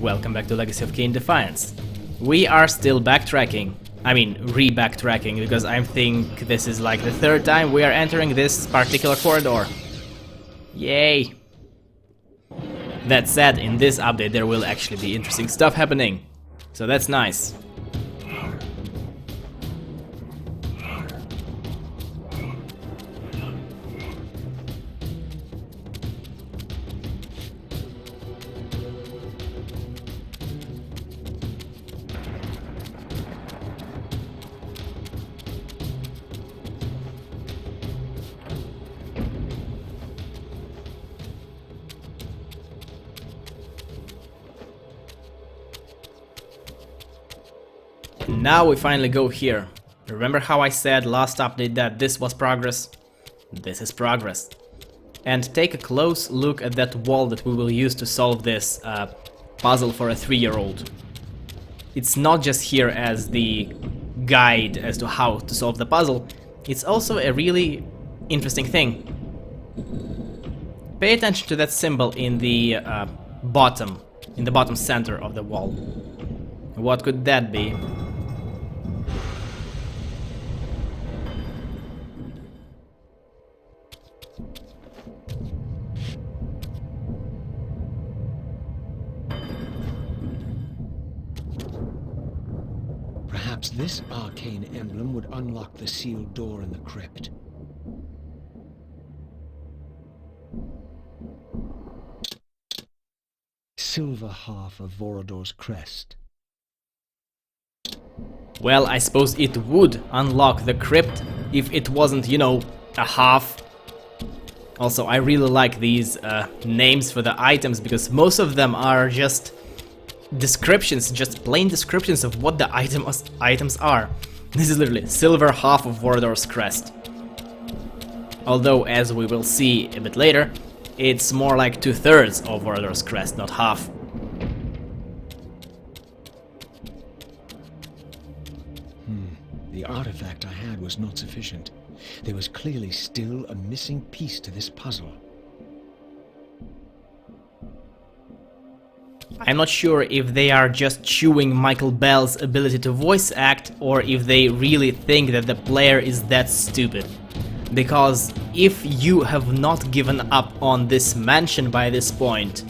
Welcome back to Legacy of Kain Defiance. We are still backtracking. I mean, re-backtracking, because I think this is like the third time we are entering this particular corridor. Yay! That said, in this update there will actually be interesting stuff happening. So that's nice. Now we finally go here. Remember how I said last update that this was progress? This is progress. And take a close look at that wall that we will use to solve this puzzle for a 3-year-old. It's not just here as the guide as to how to solve the puzzle, it's also a really interesting thing. Pay attention to that symbol in the bottom center of the wall. What could that be? Perhaps this arcane emblem would unlock the sealed door in the crypt. Silver half of Vorador's crest. Well, I suppose it would unlock the crypt if it wasn't, you know, a half. Also, I really like these names for the items because most of them are just descriptions, just plain descriptions of what the items are. This is literally silver half of Vorador's crest. Although, as we will see a bit later, it's more like 2/3 of Vorador's crest, not half. The artifact I had was not sufficient. There was clearly still a missing piece to this puzzle. I'm not sure if they are just chewing Michael Bell's ability to voice act or if they really think that the player is that stupid. Because if you have not given up on this mansion by this point,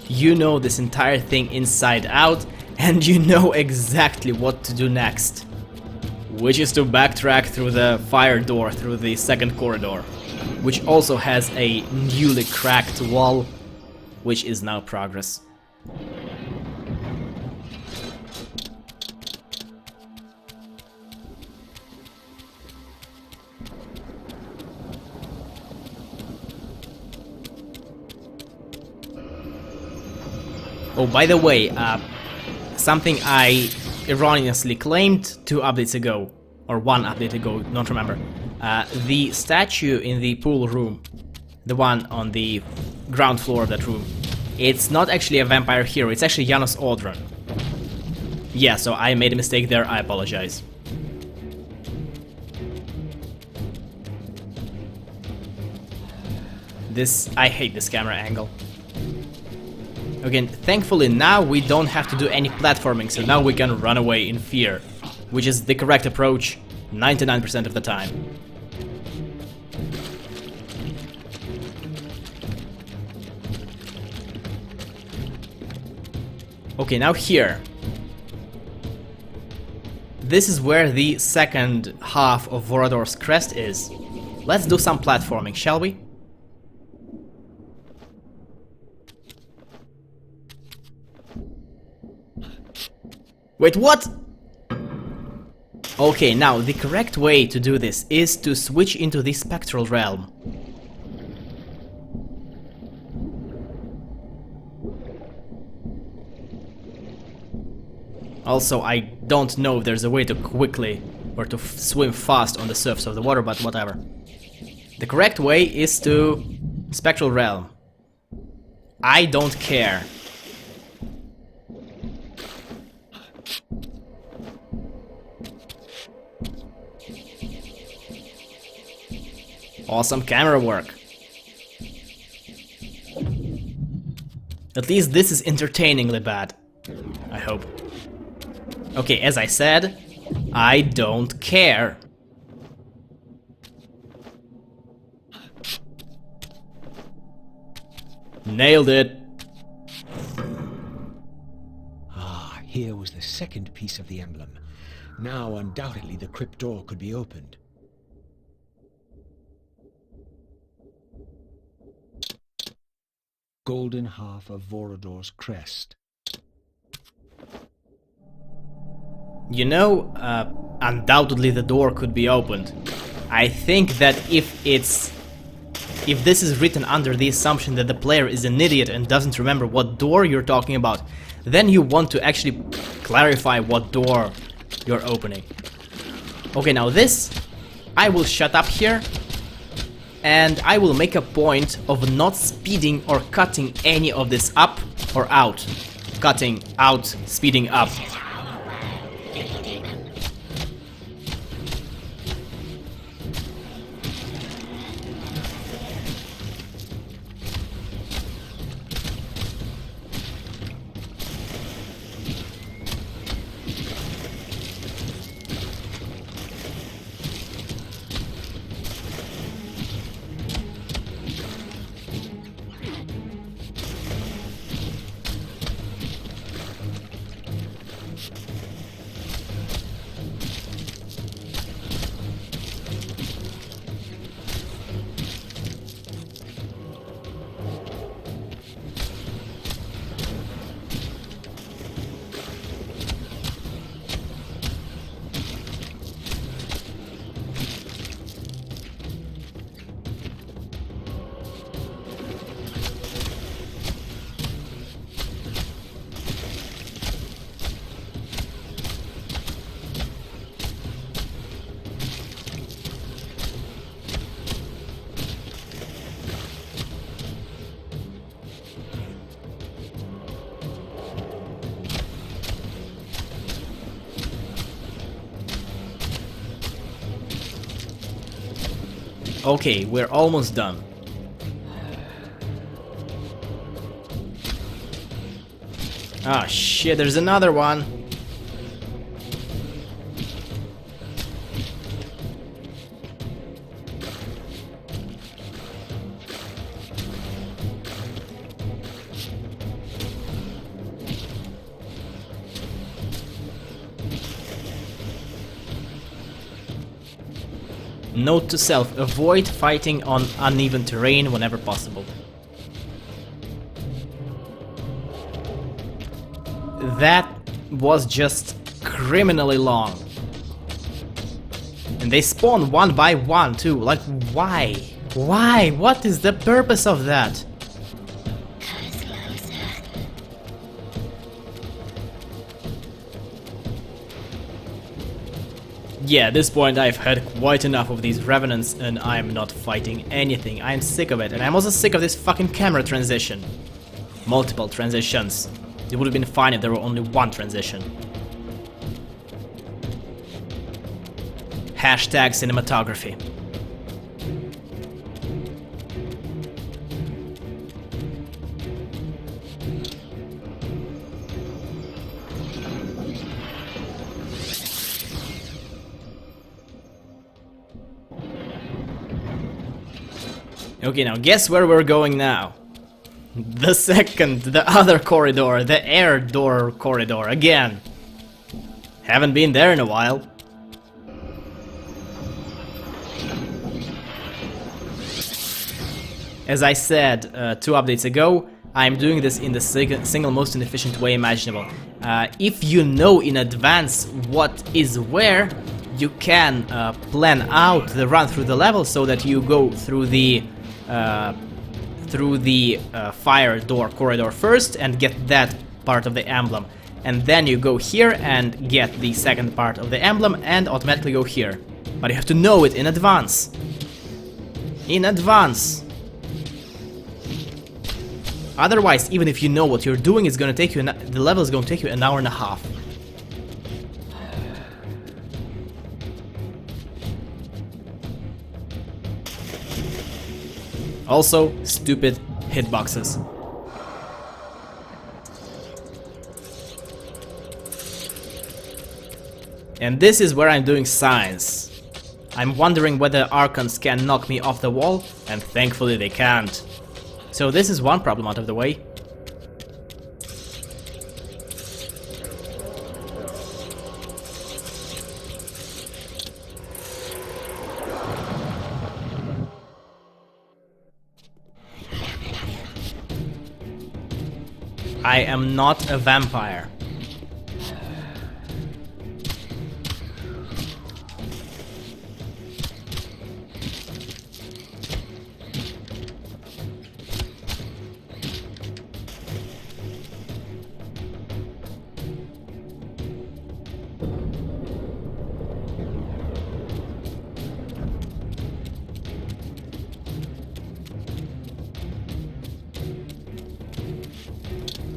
you know this entire thing inside out and you know exactly what to do next. Which is to backtrack through the fire door through the second corridor, which also has a newly cracked wall, which is now progress. Oh, by the way, something I erroneously claimed 2 updates ago, or 1 update ago, don't remember. The statue in the pool room, the one on the ground floor of that room, it's not actually a vampire hero, it's actually Janos Audron. Yeah, so I made a mistake there, I apologize. I hate this camera angle. Again, thankfully now we don't have to do any platforming, so now we can run away in fear, which is the correct approach 99% of the time. Okay, now here. This is where the second half of Vorador's crest is. Let's do some platforming, shall we? Wait, what? Okay, now the correct way to do this is to switch into the spectral realm. Also, I don't know if there's a way to quickly or to swim fast on the surface of the water, but whatever. The correct way is to spectral realm. I don't care. Awesome camera work. At least this is entertainingly bad. I hope. Okay, as I said, I don't care. Nailed it. Ah, here was the second piece of the emblem. Now, undoubtedly, the crypt door could be opened. Golden half of Vorador's crest. You know, undoubtedly the door could be opened. I think that if this is written under the assumption that the player is an idiot and doesn't remember what door you're talking about, then you want to actually clarify what door you're opening. Okay, now this, I will shut up here, and I will make a point of not speeding or cutting any of this up or out. Cutting out, speeding up. Okay, we're almost done. Ah, shit, there's another one. Note to self, avoid fighting on uneven terrain whenever possible. That was just criminally long. And they spawn one by one too, like why? Why? What is the purpose of that? Yeah, at this point I've had quite enough of these revenants and I'm not fighting anything. I'm sick of it, and I'm also sick of this fucking camera transition. Multiple transitions. It would have been fine if there were only one transition. Hashtag cinematography. Okay, now guess where we're going now. The other corridor, the air door corridor, again. Haven't been there in a while. As I said 2 updates ago, I'm doing this in the single most inefficient way imaginable. If you know in advance what is where, you can plan out the run through the level so that you go through the fire door corridor first and get that part of the emblem, and then you go here and get the second part of the emblem and automatically go here. But you have to know it in advance. In advance. Otherwise, even if you know what you're doing, it's gonna take you the level is gonna take you an hour and a half. Also, stupid hitboxes. And this is where I'm doing science. I'm wondering whether Archons can knock me off the wall, and thankfully they can't. So this is one problem out of the way. I am not a vampire.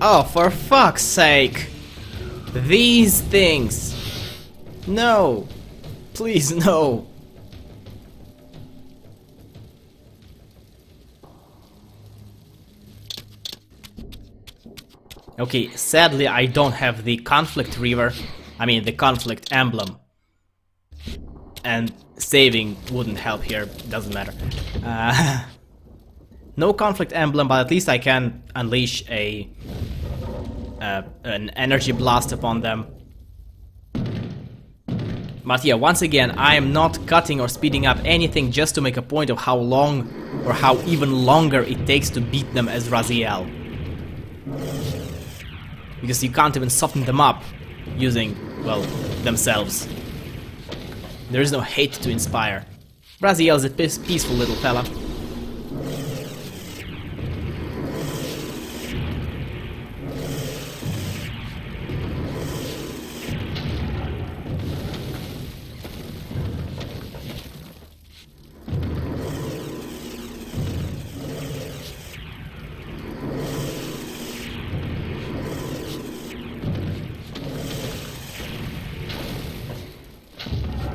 Oh, for fuck's sake! These things! No! Please, no! Okay, sadly I don't have the conflict reaver. I mean the conflict emblem. And saving wouldn't help here, doesn't matter. No conflict emblem, but at least I can unleash an energy blast upon them. But yeah, once again, I am not cutting or speeding up anything just to make a point of how long or how even longer it takes to beat them as Raziel. Because you can't even soften them up using, well, themselves. There is no hate to inspire. Raziel is a peaceful little fella.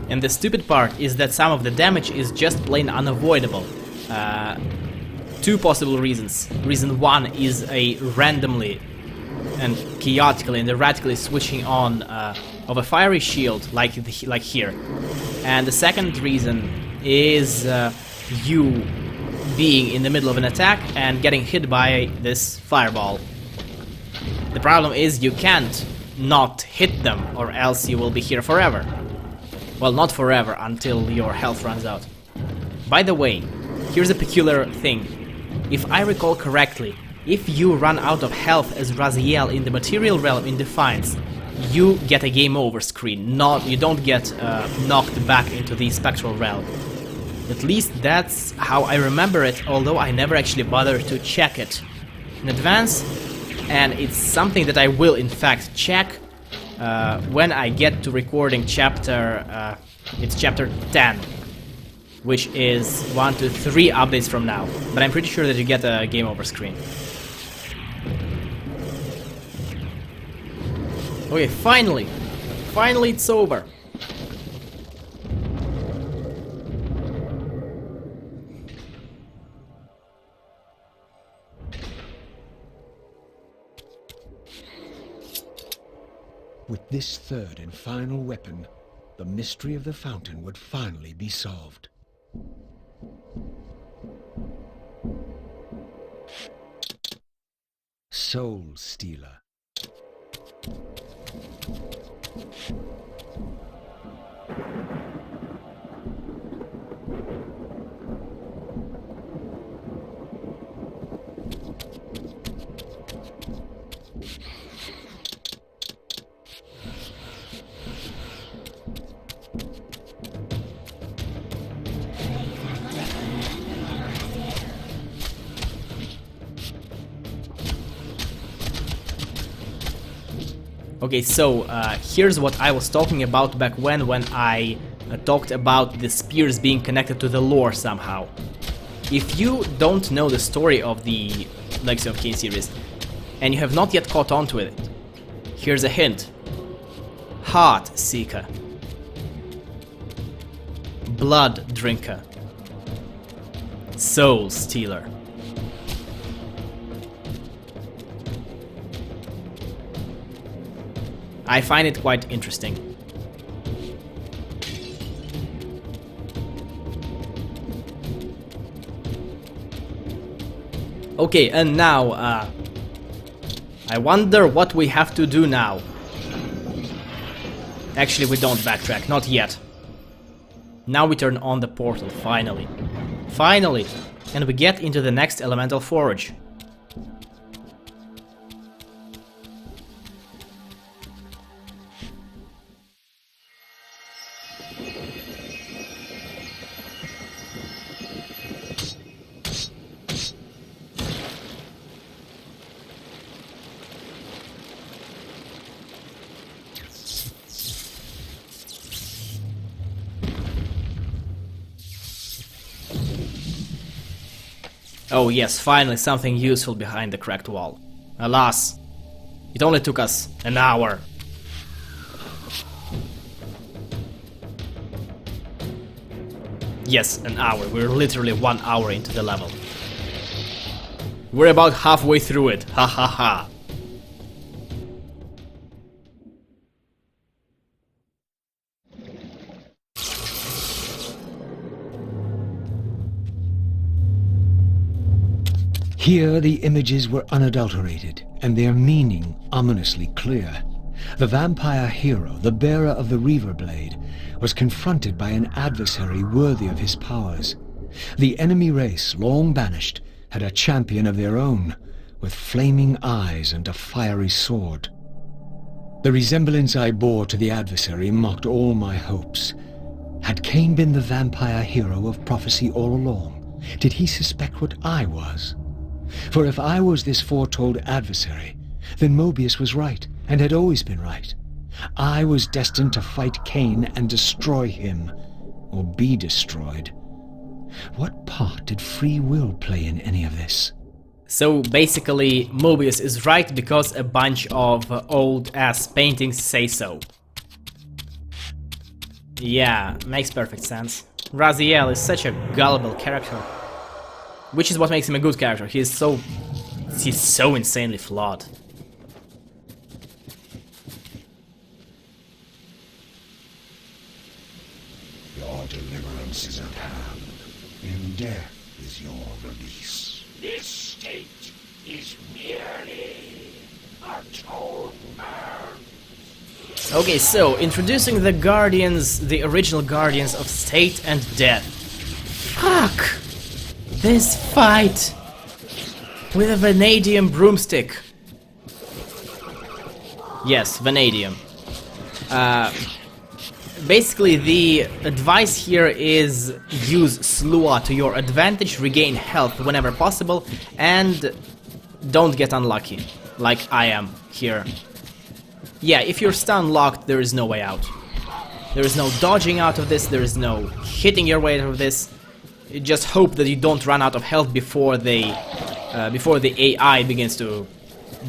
And the stupid part is that some of the damage is just plain unavoidable. Two possible reasons. Reason one is a randomly and chaotically and erratically switching on of a fiery shield like here. And the second reason is you being in the middle of an attack and getting hit by this fireball. The problem is you can't not hit them or else you will be here forever. Well, not forever, until your health runs out. By the way, here's a peculiar thing. If I recall correctly, if you run out of health as Raziel in the material realm in Defiance, you get a game over screen. You don't get knocked back into the spectral realm. At least that's how I remember it, although I never actually bothered to check it in advance. And it's something that I will in fact check when I get to recording chapter, it's chapter 10, which is 1 to 3 updates from now. But I'm pretty sure that you get a game over screen. Okay, finally! Finally it's over! With this third and final weapon, the mystery of the fountain would finally be solved. Soul Stealer. Okay, so here's what I was talking about back when I talked about the spears being connected to the lore somehow. If you don't know the story of the Legacy of Kain series, and you have not yet caught on to it, here's a hint. Heart Seeker. Blood Drinker. Soul Stealer. I find it quite interesting. Okay, and now, I wonder what we have to do now. Actually, we don't backtrack, not yet. Now we turn on the portal, finally. Finally! And we get into the next elemental forge. Oh yes, finally something useful behind the cracked wall. Alas, it only took us an hour. Yes, an hour. We're literally 1 hour into the level. We're about halfway through it. Ha ha ha. Here the images were unadulterated, and their meaning ominously clear. The vampire hero, the bearer of the reaver blade, was confronted by an adversary worthy of his powers. The enemy race, long banished, had a champion of their own, with flaming eyes and a fiery sword. The resemblance I bore to the adversary mocked all my hopes. Had Kain been the vampire hero of prophecy all along? Did he suspect what I was? For if I was this foretold adversary, then Mobius was right, and had always been right. I was destined to fight Kain and destroy him, or be destroyed. What part did free will play in any of this? So basically, Mobius is right because a bunch of old-ass paintings say so. Yeah, makes perfect sense. Raziel is such a gullible character. Which is what makes him a good character. He's so insanely flawed. Your deliverance is at hand. In death is your release. This state is merely atonement. Okay, so introducing the Guardians, the original Guardians of State and Death. Fuck! This fight with a vanadium broomstick. Yes, vanadium. Basically, the advice here is use Slua to your advantage, regain health whenever possible, and don't get unlucky, like I am here. Yeah, if you're stun locked, there is no way out. There is no dodging out of this, there is no hitting your way out of this. You just hope that you don't run out of health before the AI begins to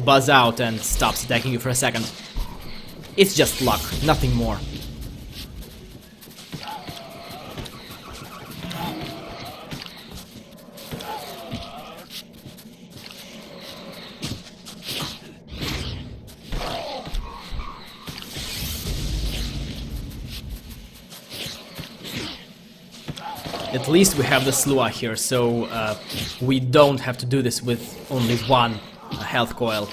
buzz out and stops attacking you for a second. It's just luck, nothing more. At least we have the Slua here, so we don't have to do this with only one health coil.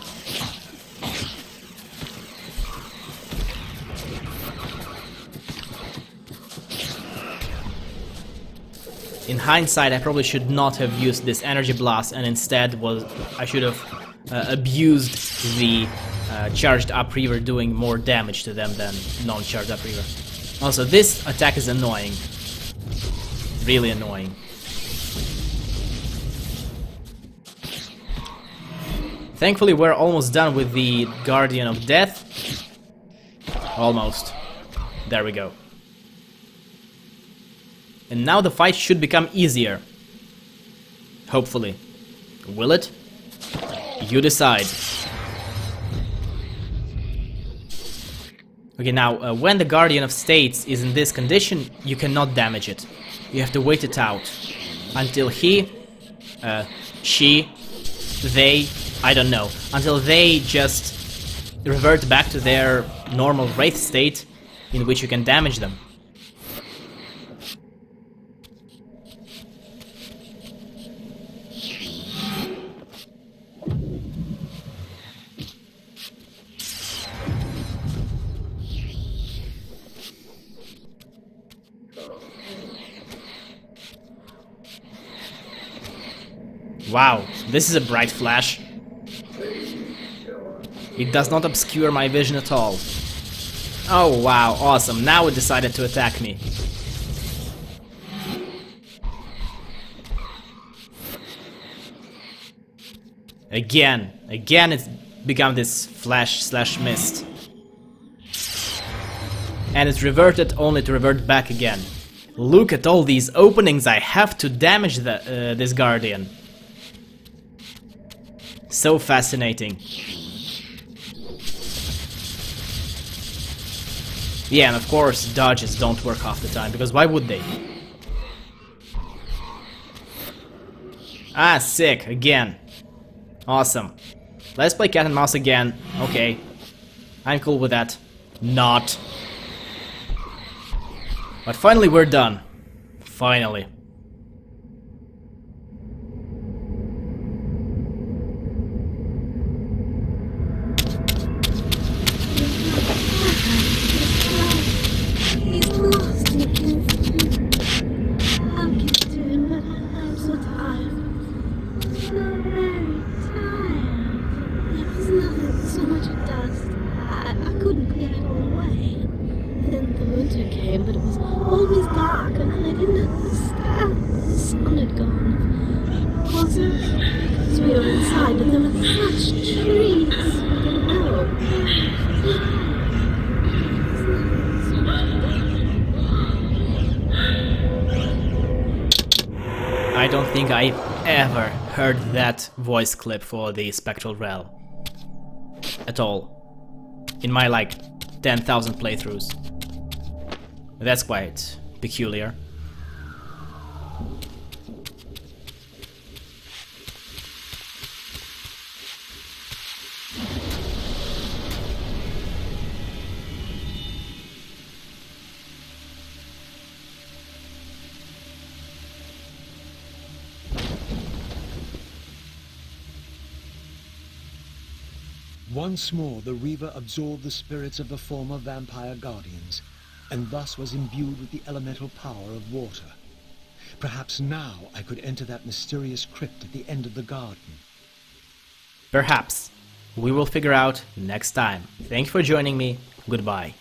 In hindsight, I probably should not have used this energy blast, and instead I should have abused the charged up reaver, doing more damage to them than non-charged up reaver. Also, this attack is annoying. Really annoying. Thankfully, we're almost done with the Guardian of Death. Almost. There we go. And now the fight should become easier. Hopefully. Will it? You decide. Okay, now, when the Guardian of States is in this condition, you cannot damage it. You have to wait it out until he, she, they, I don't know, until they just revert back to their normal wraith state in which you can damage them. Wow, this is a bright flash. It does not obscure my vision at all. Oh wow, awesome, now it decided to attack me. Again it's become this flash slash mist. And it's reverted only to revert back again. Look at all these openings I have to damage this guardian. So fascinating. Yeah, and of course dodges don't work half the time, because why would they? Ah, sick, again. Awesome. Let's play cat and mouse again. Okay. I'm cool with that. Not. But finally we're done. Finally. He's lost again. I'll get to him, but I'm so tired. So very tired. There was nothing, so much dust. I couldn't clear it all away. Then the winter came, but it was always dark, and I didn't understand. The sun had gone. Was it? Because we were inside, but there were such trees. I don't think I ever heard that voice clip for the Spectral Realm. At all. In my like 10,000 playthroughs. That's quite peculiar. Once more, the Reaver absorbed the spirits of the former vampire guardians, and thus was imbued with the elemental power of water. Perhaps now I could enter that mysterious crypt at the end of the garden. Perhaps. We will figure out next time. Thank you for joining me. Goodbye.